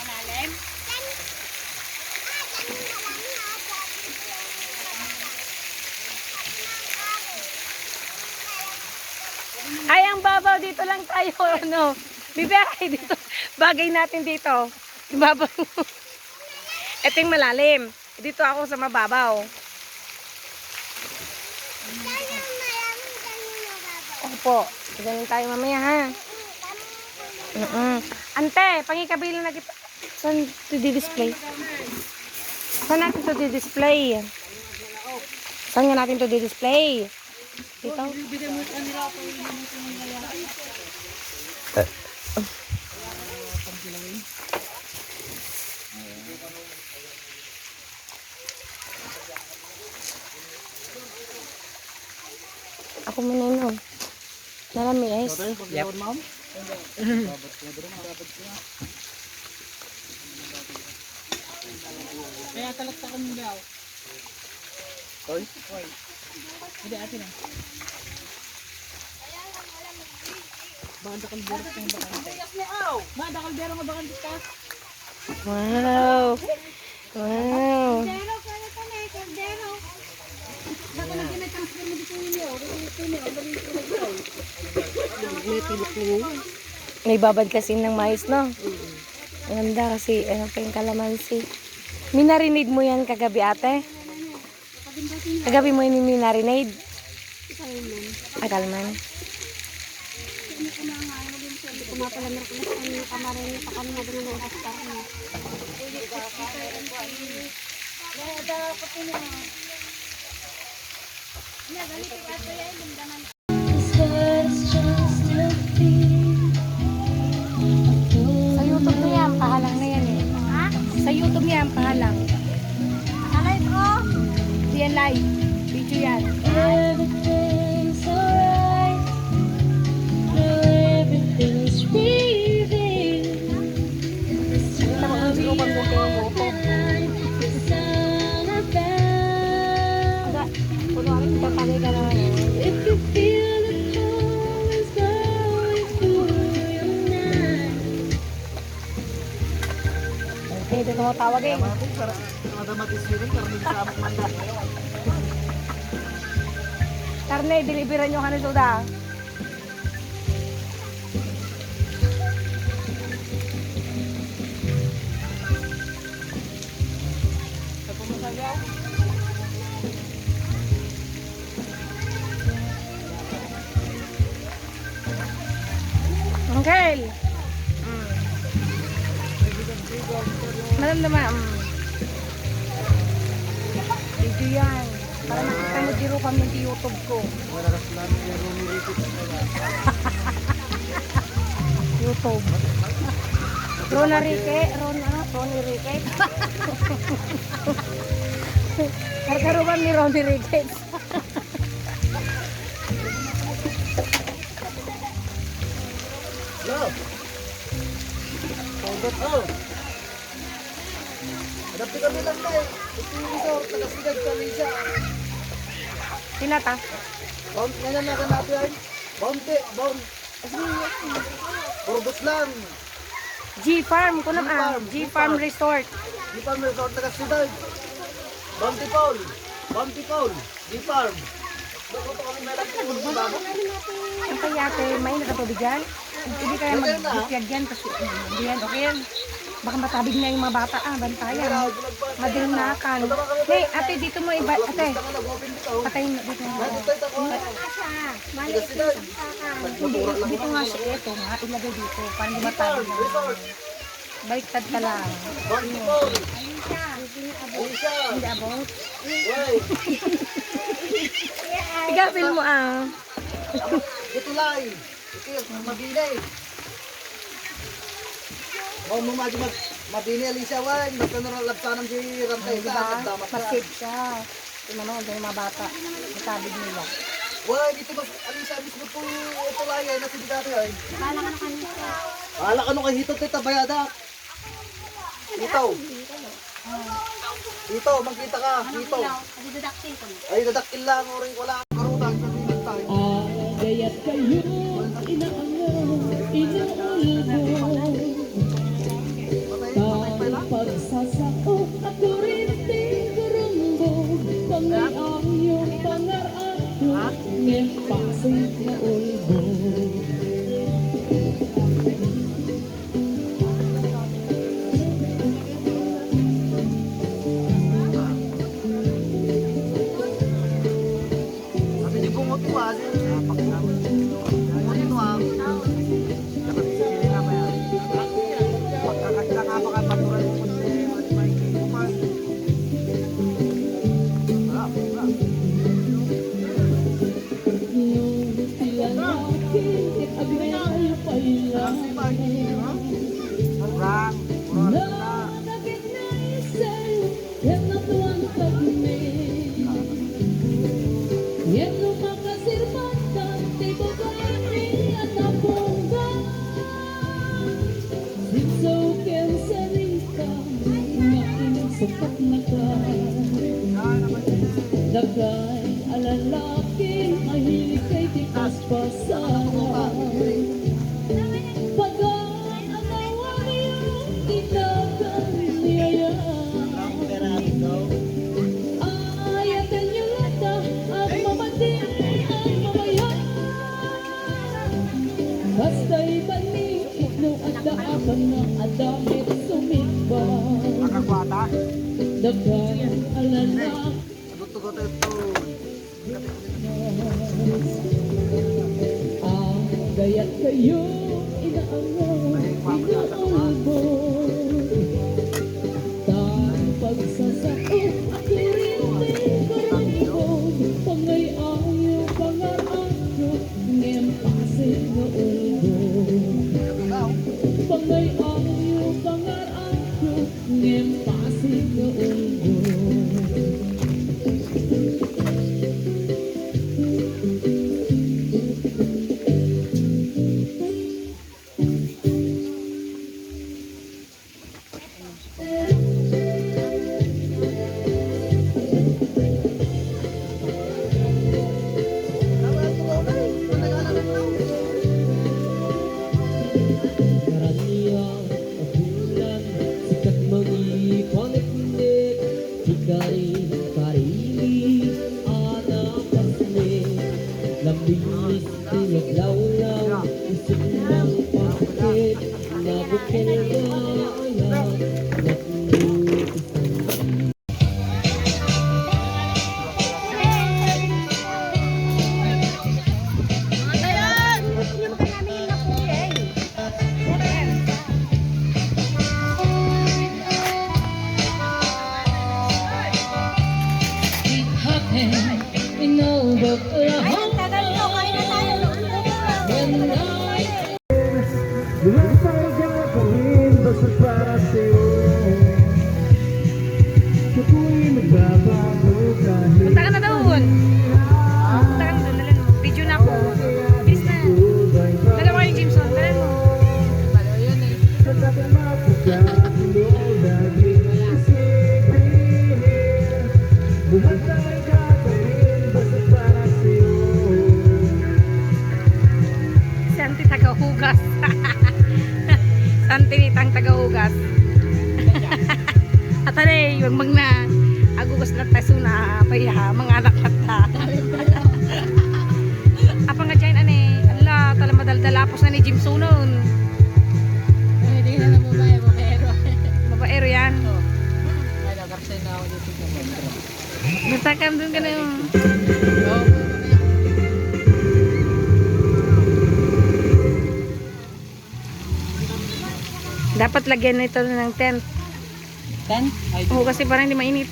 Malalim? Ay, ang babaw dito lang tayo, ano. Bibiyay dito. Bagay natin dito. Babaw. Ito yung malalim. Dito ako sa mababaw. Opo. Ganun tayo mamaya, ha? Ante, pangikabilan na kita. Saan to di-display? Saan natin to di-display? Saan nga natin to di-display? Dito? Ako muna yun. Narami guys. Yep. Kaya talaktakan mo daw. Hoy. Hindi atin ah. Baka kalbero ka yung bakante. Baka kalbero nga bakante ka. Wow. Wow. May babad kasi ng mais, no? Maganda kasi, ano pa yung kalamansi. Minarinade mo yan kagabi, ate? Kagabi mo yung minarinade? Akalman. Sa YouTube na yan, pahalang na yan eh. Ha? Sa YouTube yan, pahalang. Live ko? Hindi yan live. Video yan. Everything's alright. No, everything's breathing. Kita mo kung sino pang buto yung buto. Puno kami, tatagay ka naman eh. If you feel the calm is going through your night. Eh, doon ako tawag eh. Karne, deliveran nyo ka na suda. Okay. Malamdaman. Video yan. Para makita mo diro kami sa YouTube ko. YouTube. Ron Enrique. Ron Enrique. Karkaruban ni Ron Enrique. Yo. Pondot oh. Adapti kami lang tayo. Ito, tagasigad kami siya. Tinata. Bound, ngayon natin natin. Bounty, bound. Puro lang. G-Farm ko na G-Farm Resort. G-Farm Resort tagasigad. Bounty Paul. Bounty Paul. G-Farm. Bago kami meron po sa babo. Ang kayate, may nakatubig yan. Hindi kaya mag-bipyag yan. Kasi hindi yan, okay yan. Baka matabig na yung mga bata. Bantayan. Madilnakan. Hey, ate, dito mo iba. Ate, patayin mo dito. Dito nga siya. Ito nga, ilagay dito. Parang di matabig na. Baliktad ka lang. Hindi abot. Igapil mo Ito lang. Ito yung mabinay. Oh, mabini Alicia Wan. Basta naralabsanan si Ramtay sa damat ka. Masip siya. Ito naman, yung mga bata. Matabig nila. Wala, dito mas Alicia mismo po ito lang yan. Nasa dito ay. Kala ka na kanina. Kala ka nung kay Hito Tita Bayada. Dito. Dito, magkita ka. Dito. Ay, dadakil lang. Oring wala. Karutan. Karutan tayo. Gaya't kayo, inaangaw, inuulog. Pagsasako, ako rin tingurungbog. Pangayaw, pangarap, ngayon pasig na ulbog. Sabi ni Bungot ko ah. Bungot ito ah. Pagkakagda nga baka paturan mo si Mikey Kumas. Wala. Nung ilalaki, agay pailang. Si Mikey. Rang. Nagagit na isa'yo, yan ang tuwang tagmay. Yan ang makasirmatan, di babae at abongga. Sitsoken sa rika, nga inagsukat na ka. Dagay alalaki, mahilig kay tikas pasay. Pagay anawan iyong tinaganyaya. Ayatan niyo lata, ang mamati ang mamaya. Basta'y banikit no at daapan na adamit sumikba. Nakakwata. Dagay alalaki, Tugot ito. gaya't kayo, inaangaw, inuulbog. Tang pagsasako, ako rin tingurungbog. Pangayaw, pangarap, ngayon pasig na ulbog. Pangayaw, pangarap, ngayon pasig na ulbog. Karaniwang kabulan, sikat mangipanik-nik, ika'y karili, anapasnik, lambis, tinaglaw-law, isip ng pakit, nabukil na ayan, nakulitis ang inubok lahat when I Lumapay ka gawin basta para sa'yo. Ako'y magbabago kahit Punta ka na doon. Punta ka na doon. Dalan mo. Video na ako. Bilis na. Dala mo yung Jameson. Dalan mo. sa tabi mapagkagulo lagi isipin. Lumapay ka gawin basta para sa'yo. Santi tagahugas. Santi nitang tagahugas. At alay, yung magna agugas na tayo na paya, mga anak nata. Apa nga dyan, ane? Ala, tala madaldalapos na ni Jim Sunon. hindi na nabubayan mo pero Babaero yan. may nagarsay na ako dito sa metro. Natakam dun ka na yung... Dapat lagyan nito ng tent. Ten? Ay, Oo, kasi parang hindi mainit.